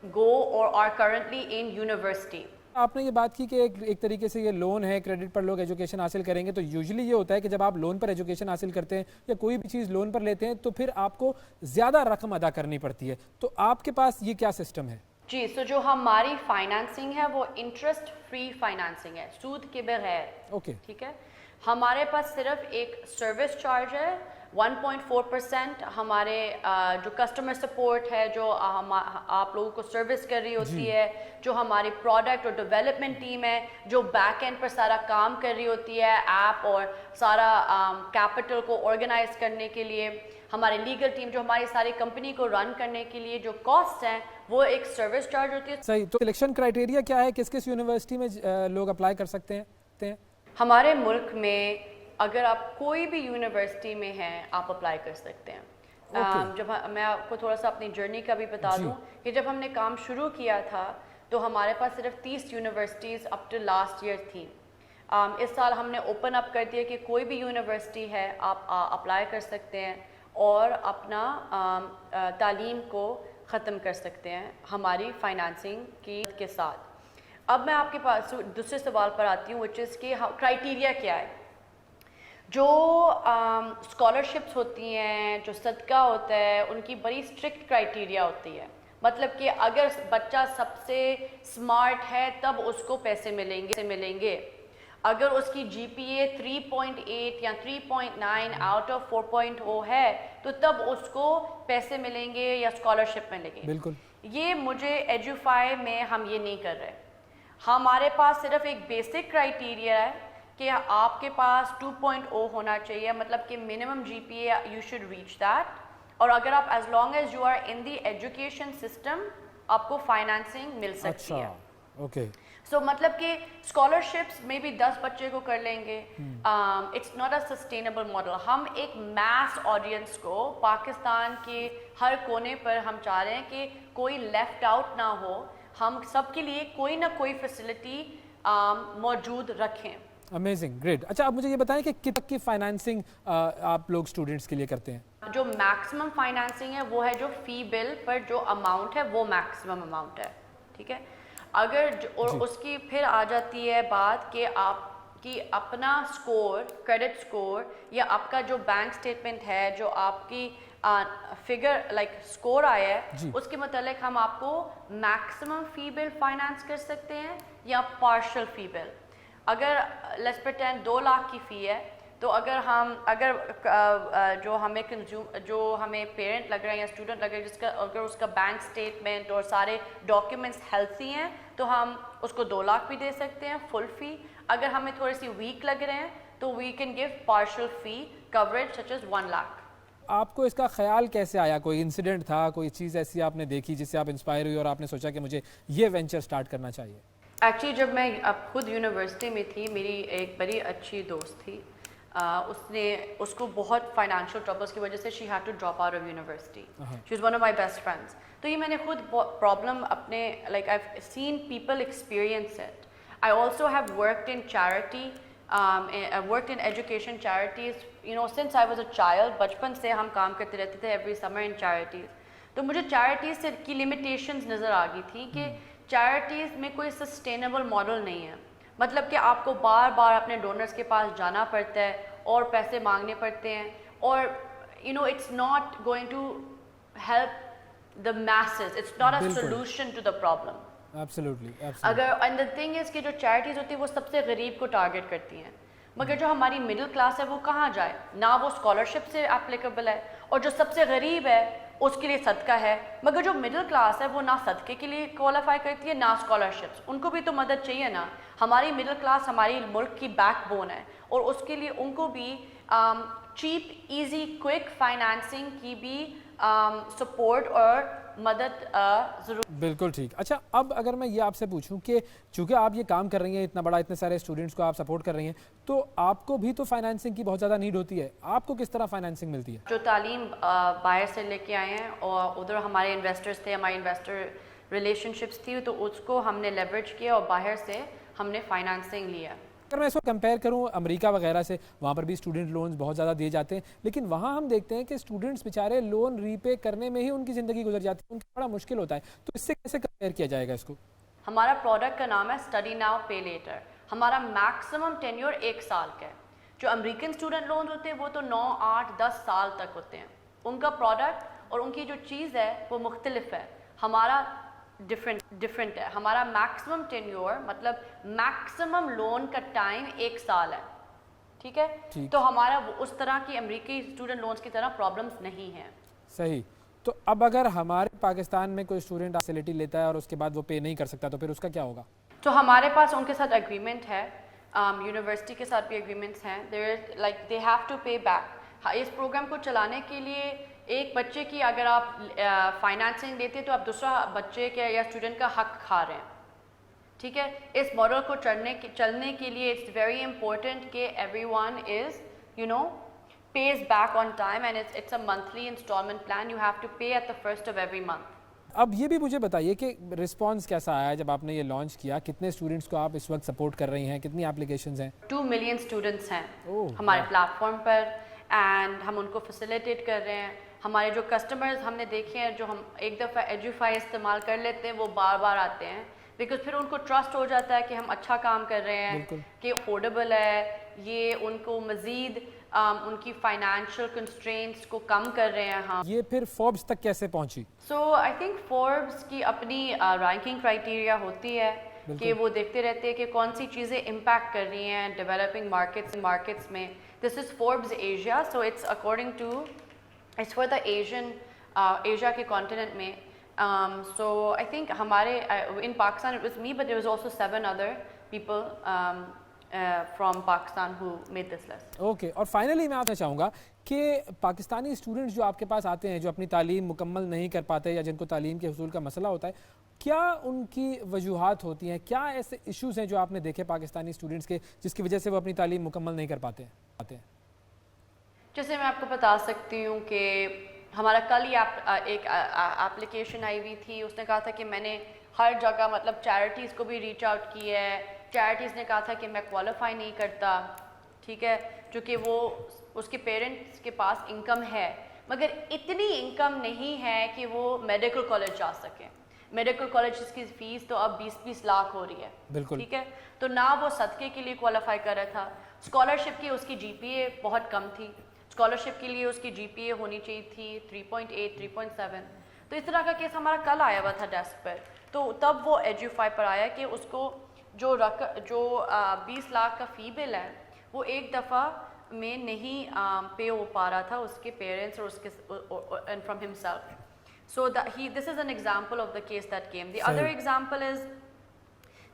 go or are currently in university. आपने ये बात की कि एक तरीके से ये लोन है, क्रेडिट पर लोग एजुकेशन हासिल करेंगे, तो यूजुअली ये होता है कि जब आप लोन पर एजुकेशन हासिल करते हैं या कोई भी चीज़ लोन पर लेते हैं तो फिर आपको ज़्यादा रकम अदा करनी पड़ती है, तो आपके पास ये क्या सिस्टम है? जी, सो जो हमारी फाइनेंसिंग है वो इंटरेस्ट फ्री फाइनेंसिंग है, सूद के बगैर। ओके, ठीक है, हमारे पास सिर्फ एक सर्विस चार्ज है 1.4%। हमारे जो कस्टमर सपोर्ट है, जो आप लोगों को सर्विस कर रही होती है, जो हमारी प्रोडक्ट और डेवलपमेंट टीम है जो बैक एंड पर सारा काम कर रही होती है, ऐप और सारा कैपिटल को ऑर्गेनाइज करने के लिए, हमारी लीगल टीम जो हमारी सारी कंपनी को रन करने के लिए जो कॉस्ट हैं वो एक सर्विस चार्ज होती है। सही। तो सिलेक्शन क्राइटेरिया क्या है, किस किस यूनिवर्सिटी में लोग अप्लाई कर सकते हैं? हमारे मुल्क में अगर आप कोई भी यूनिवर्सिटी में हैं आप अप्लाई कर सकते हैं। जब मैं आपको थोड़ा सा अपनी जर्नी का भी बता दूं कि जब हमने काम शुरू किया था तो हमारे पास सिर्फ 30 universities up to last year थी। इस साल हमने ओपन अप कर दिया कि कोई भी यूनिवर्सिटी है आप अप्लाई कर सकते हैं और अपना तालीम को ख़त्म कर सकते हैं हमारी फाइनेंसिंग के साथ। अब मैं आपके पास दूसरे सवाल पर आती हूँ, विच इज़ कि क्राइटेरिया क्या है। जो स्कॉलरशिप्स होती हैं, जो सदका होता है, उनकी बड़ी स्ट्रिक्ट क्राइटेरिया होती है। मतलब कि अगर बच्चा सबसे स्मार्ट है तब उसको पैसे मिलेंगे। अगर उसकी GPA 3.8 या 3.9 आउट ऑफ 4.0 है तो तब उसको पैसे मिलेंगे या स्कॉलरशिप मिलेंगे। बिल्कुल। ये मुझे एजुफाई में हम ये नहीं कर रहे। हमारे पास सिर्फ एक बेसिक क्राइटेरिया है कि आपके पास 2.0 होना चाहिए, मतलब कि minimum GPA you should reach that. और अगर आप as long as you are in the education system आपको फाइनेंसिंग मिल सकती है। ओके। सो मतलब कि स्कॉलरशिप्स में भी 10 बच्चे को कर लेंगे। It's not a sustainable model. हम एक मैस ऑडियंस को पाकिस्तान के हर कोने पर हम चाह रहे हैं कि कोई लेफ्ट आउट ना हो, हम सबके लिए कोई ना कोई फैसिलिटी मौजूद रखें। Amazing, great. अच्छा, आप मुझे ये बताएं कि कितनी की फाइनेंसिंग आप लोग स्टूडेंट्स के लिए करते हैं? जो मैक्सिमम फाइनेंसिंग है वो है जो फी बिल पर जो अमाउंट है वो मैक्सिमम अमाउंट है। ठीक है, अगर और उसकी फिर आ जाती है बात कि आपकी अपना स्कोर, क्रेडिट स्कोर या आपका जो बैंक स्टेटमेंट है, जो आपकी फिगर लाइक स्कोर आया है, उसके मतलब हम आपको मैक्सिमम फी बिल फाइनेंस कर सकते हैं या पार्शियल फी बिल। अगर लेट्स प्रिटेंड 2 लाख की फ़ी है तो अगर जो हमें पेरेंट लग रहा है या स्टूडेंट लग रहा है जिसका अगर उसका बैंक स्टेटमेंट और सारे डॉक्यूमेंट्स हेल्थी हैं तो हम उसको 2 लाख भी दे सकते हैं फुल फ़ी। अगर हमें थोड़ी सी वीक लग रहे हैं तो we can give partial fee coverage such as 1 lakh. आपको इसका ख्याल कैसे आया? कोई इंसिडेंट था, कोई चीज़ ऐसी आपने देखी जिससे आप इंस्पायर हुई और आपने सोचा कि मुझे ये वेंचर स्टार्ट करना चाहिए? एक्चुअली जब मैं अब खुद यूनिवर्सिटी में थी, मेरी एक बड़ी अच्छी दोस्त थी, उसको बहुत फाइनेंशियल ट्रबल्स की वजह से she had to drop out of university. She was one of my best friends. तो ये मैंने खुद प्रॉब्लम अपने like I have seen people experience it. I also have worked in charity, worked in education charities, you know, since I was a child. बचपन से हम काम करते रहते थे एवरी समर इन चैरिटीज़। तो मुझे चैरिटीज़ से की लिमिटेशंस नज़र आ गई थी कि चैरिटीज़ में कोई सस्टेनेबल मॉडल नहीं है। मतलब कि आपको बार बार अपने डोनर्स के पास जाना पड़ता है और पैसे मांगने पड़ते हैं और you know it's not going to help the masses, it's not a solution to the problem. Absolutely. अगर एंड द थिंग इज कि जो चैरिटीज़ होती है वो सबसे गरीब को टारगेट करती हैं, मगर जो हमारी मिडिल क्लास है वो कहाँ जाए? ना वो स्कॉलरशिप से एप्लीकेबल है और जो सबसे गरीब है उसके लिए सदका है, मगर जो मिडिल क्लास है वो ना सदके के लिए क्वालिफाई करती है ना स्कॉलरशिप्स। उनको भी तो मदद चाहिए ना। हमारी मिडिल क्लास हमारी मुल्क की बैकबोन है और उसके लिए उनको भी चीप, इजी, क्विक फाइनेंसिंग की भी सपोर्ट और मदद ज़रूर। बिल्कुल ठीक। अच्छा, अब अगर मैं ये आपसे पूछूं कि चूंकि आप ये काम कर रही हैं, इतना बड़ा, इतने सारे स्टूडेंट्स को आप सपोर्ट कर रही हैं, तो आपको भी तो फाइनेंसिंग की बहुत ज़्यादा नीड होती है। आपको किस तरह फाइनेंसिंग मिलती है? जो तालीम बाहर से लेके आए हैं और उधर हमारे इन्वेस्टर्स थे, हमारी इन्वेस्टर रिलेशनशिप्स थी, तो उसको हमने लेवरेज किया और बाहर से हमने फाइनेंसिंग लिया। अगर मैं इसको कंपेयर करूं अमेरिका वगैरह से, वहाँ पर भी स्टूडेंट लोन्स बहुत ज़्यादा दिए जाते हैं, लेकिन वहाँ हम देखते हैं कि स्टूडेंट्स बेचारे लोन रीपे करने में ही उनकी ज़िंदगी गुजर जाती है, उनका बड़ा मुश्किल होता है। तो इससे कैसे कंपेयर किया जाएगा इसको? हमारा प्रोडक्ट का नाम है स्टडी नाउ पे लेटर। हमारा मैक्सिमम टेन्योर 1 साल का है। जो अमेरिकन स्टूडेंट लोन होते हैं वो तो 9, 8, 10 साल तक होते हैं। उनका प्रोडक्ट और उनकी जो चीज़ है वो मुख्तलिफ है, हमारा डिफरेंट है। हमारा मैक्सिमम टेन्योर मतलब मैक्सिमम लोन का टाइम 1 साल है, ठीक है। तो हमारा उस तरह की अमेरिकी स्टूडेंट लोन्स की तरह प्रॉब्लम्स नहीं है। सही। तो अब अगर हमारे पाकिस्तान में कोई स्टूडेंट फैसिलिटी लेता है और उसके बाद वो पे नहीं कर सकता, तो फिर उसका क्या होगा? तो हमारे पास उनके साथ एग्रीमेंट है, यूनिवर्सिटी के साथ भी एग्रीमेंट्स हैं। There like they have to pay back. इस प्रोग्राम को चलाने के लिए एक बच्चे की अगर आप फाइनेंसिंग देते हैं तो आप दूसरा बच्चे के या स्टूडेंट का हक खा रहे हैं, ठीक है। इस मॉडल को चलने के लिए इट्स वेरी इंपॉर्टेंट कि everyone is pays back on time and it's a monthly installment plan. You have to pay at the first of every month. अब ये भी मुझे बताइए कि रिस्पांस कैसा आया जब आपने ये लॉन्च किया? कितने स्टूडेंट्स को आप इस वक्त सपोर्ट कर रही हैं? कितनी एप्लीकेशंस हैं? 2 मिलियन स्टूडेंट्स हैं हमारे प्लेटफॉर्म पर एंड हम उनको फैसिलिटेट कर रहे हैं। हमारे जो कस्टमर्स हमने देखे हैं जो हम एक दफ़ा एजुफाई इस्तेमाल कर लेते हैं वो बार बार आते हैं, बिकॉज फिर उनको ट्रस्ट हो जाता है कि हम अच्छा काम कर रहे हैं, कि अफोर्डेबल है, ये उनको मज़ीद उनकी फाइनेंशियल कंस्ट्रेंट्स को कम कर रहे हैं हम। ये फिर फोर्ब्स तक कैसे पहुंची? सो आई थिंक फोर्ब्स की अपनी रैंकिंग क्राइटेरिया होती है कि वो देखते रहते हैं कि कौन सी चीज़ें इम्पैक्ट कर रही हैं डेवलपिंग मार्केट्स में। This is Forbes Asia, so it's according to it's for the Asia के कॉन्टिनेंट में। सो आई थिंक हमारे in Pakistan it was me but there was also 7 other people from Pakistan who made this list. Okay, और finally मैं आपसे चाहूँगा कि Pakistani students जो आपके पास आते हैं जो अपनी तालीम मुकम्मल नहीं कर पाते या जिनको तालीम के हुसूल का मसला होता है, क्या उनकी वजूहात होती हैं? क्या ऐसे इश्यूज हैं जो आपने देखे पाकिस्तानी स्टूडेंट्स के जिसकी वजह से वो अपनी तालीम मुकम्मल नहीं कर पाते हैं? जैसे मैं आपको बता सकती हूँ कि हमारा कल ही एक एप्लीकेशन आई हुई थी। उसने कहा था कि मैंने हर जगह मतलब चैरिटीज़ को भी रीच आउट की है। चैरिटीज़ ने कहा था कि मैं क्वालिफाई नहीं करता, ठीक है, जो कि वो उसके पेरेंट्स के पास इनकम है मगर इतनी इनकम नहीं है कि वो मेडिकल कॉलेज जा सके। मेडिकल कॉलेज की फ़ीस तो अब 20-20 लाख हो रही है, बिल्कुल, ठीक है। तो ना वो सदक़े के लिए क्वालिफाई कर रहा था। स्कॉलरशिप की उसकी GPA बहुत कम थी। स्कॉलरशिप के लिए उसकी GPA होनी चाहिए थी 3.8, 3.7। तो इस तरह का केस हमारा कल आया हुआ था डेस्क पर। तो तब वो एजुफाई पर आया कि उसको जो 20 लाख का फ़ी बिल है वो एक दफ़ा में नहीं पे हो पा रहा था उसके पेरेंट्स और उसके and from himself. So this is an example of the case that came. The other example is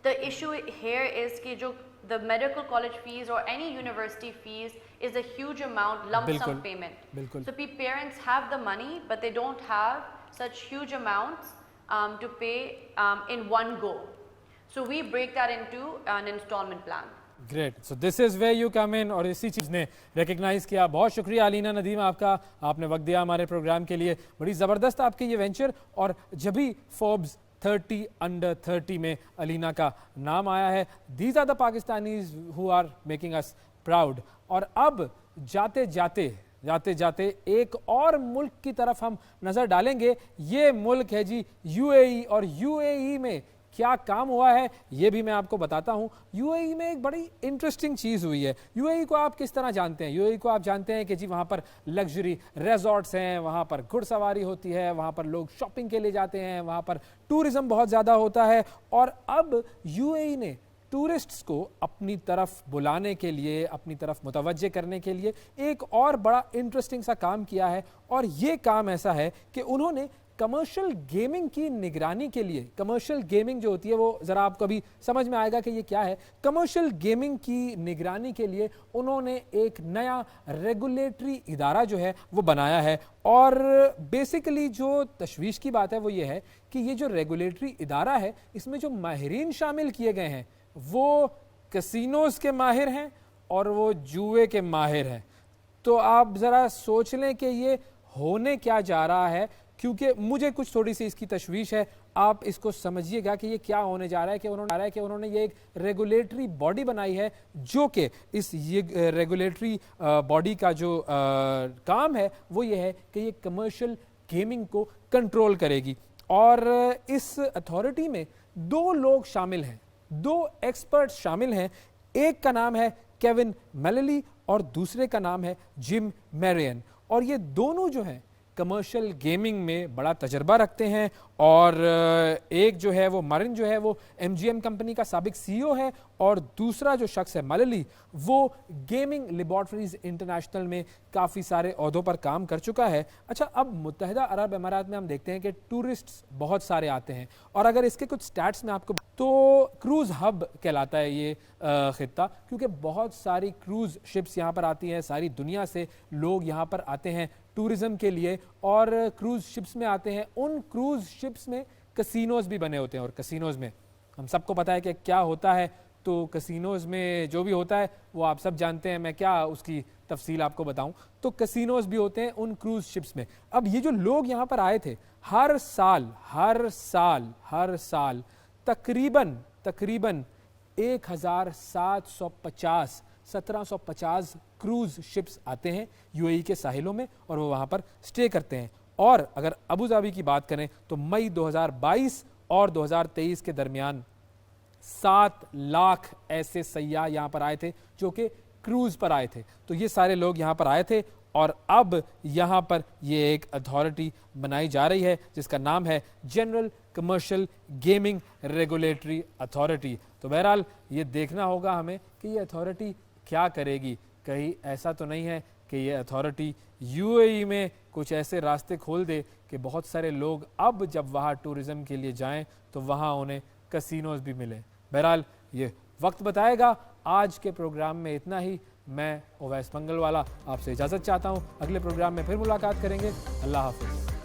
the issue here is कि जो the medical college fees or any university fees is a huge amount lump sum payment. So parents have the money but they don't have such huge amounts to pay in one go. So we break that into an installment plan. Great. So this is where you come in और इसी चीज़ ने recognise किया। बहुत शुक्रिया अलीना नदीम आपका, आपने वक्त दिया हमारे प्रोग्राम के लिए। बड़ी ज़बरदस्त आपके ये वेंचर, और जब भी फोर्ब्स 30 अंडर 30 में अलीना का नाम आया है, these are the Pakistanis who are making us proud. और अब जाते जाते एक और मुल्क की तरफ हम नज़र डालेंगे। ये मुल्क है जी UAE, और UAE में क्या काम हुआ है ये भी मैं आपको बताता हूँ। UAE में एक बड़ी इंटरेस्टिंग चीज़ हुई है। UAE को आप किस तरह जानते हैं? UAE को आप जानते हैं कि जी वहाँ पर लग्जरी रिजॉर्ट्स हैं, वहाँ पर घुड़सवारी होती है, वहाँ पर लोग शॉपिंग के लिए जाते हैं, वहाँ पर टूरिज़्म बहुत ज़्यादा होता है। और अब UAE ने टूरिस्ट्स को अपनी तरफ बुलाने के लिए, अपनी तरफ मुतवज्जे करने के लिए एक और बड़ा इंटरेस्टिंग सा काम किया है। और ये काम ऐसा है कि उन्होंने कमर्शियल गेमिंग की निगरानी के लिए, कमर्शियल गेमिंग जो होती है वो ज़रा आपको अभी समझ में आएगा कि ये क्या है। कमर्शियल गेमिंग की निगरानी के लिए उन्होंने एक नया रेगुलेटरी इदारा जो है वो बनाया है। और बेसिकली जो तशवीश की बात है वो ये है कि ये जो रेगुलेटरी इदारा है इसमें जो माहिरीन शामिल किए गए हैं वो कैसीनोज़ के माहिर हैं और वो जुए के माहिर हैं। तो आप ज़रा सोच लें कि ये होने क्या जा रहा है, क्योंकि मुझे कुछ थोड़ी सी इसकी तशवीश है। आप इसको समझिएगा कि ये क्या होने जा रहा है कि उन्होंने ये एक रेगुलेटरी बॉडी बनाई है, जो कि इस ये रेगुलेटरी बॉडी का जो काम है वो ये है कि ये कमर्शियल गेमिंग को कंट्रोल करेगी। और इस अथॉरिटी में 2 लोग शामिल हैं, 2 एक्सपर्ट शामिल हैं। एक का नाम है केविन मेलेली और दूसरे का नाम है जिम मैरियन। और ये दोनों जो हैं कमर्शियल गेमिंग में बड़ा तजर्बा रखते हैं। और एक जो है वो मरिन जो है वो MGM कंपनी का साबिक CEO है, और दूसरा जो शख्स है मलली, वो गेमिंग लेबॉर्ट्रीज इंटरनेशनल में काफ़ी सारे ओहदों पर काम कर चुका है। अच्छा, अब मुत्तहिदा अरब अमारात में हम देखते हैं कि टूरिस्ट्स बहुत सारे आते हैं, और अगर इसके कुछ स्टैट्स में आपको तो क्रूज़ हब कहलाता है ये ख़ित्ता, क्योंकि बहुत सारी क्रूज़ शिप्स यहाँ पर आती हैं, सारी दुनिया से लोग यहाँ पर आते हैं टूरिज़म के लिए और क्रूज़ शिप्स में आते हैं। उन क्रूज़ शिप्स में कसिनोज़ भी बने होते हैं, और कसिनोज़ में हम सबको पता है कि क्या होता है। तो कसिनोज़ में जो भी होता है वो आप सब जानते हैं, मैं क्या उसकी तफसील आपको बताऊं। तो कसिनोज़ भी होते हैं उन क्रूज़ शिप्स में। अब ये जो लोग यहाँ पर आए थे, हर साल तकरीबन 1750 क्रूज़ शिप्स आते हैं UAE के साहिलों में, और वो वहाँ पर स्टे करते हैं। और अगर अबू धाबी की बात करें तो मई 2022 और 2023 के दरमियान 7 लाख ऐसे सयाह यहाँ पर आए थे जो कि क्रूज़ पर आए थे। तो ये सारे लोग यहाँ पर आए थे, और अब यहाँ पर ये एक अथॉरिटी बनाई जा रही है जिसका नाम है general commercial gaming regulatory authority. तो बहरहाल ये देखना होगा हमें कि ये अथॉरिटी क्या करेगी। कहीं ऐसा तो नहीं है कि ये अथॉरिटी UAE में कुछ ऐसे रास्ते खोल दे कि बहुत सारे लोग अब जब वहाँ टूरिज़म के लिए जाएं तो वहाँ उन्हें कसिनोज़ भी मिलें। बहरहाल ये वक्त बताएगा। आज के प्रोग्राम में इतना ही। मैं उवैस मंगलवाला आपसे इजाज़त चाहता हूँ। अगले प्रोग्राम में फिर मुलाकात करेंगे। अल्लाह हाफ़िज़।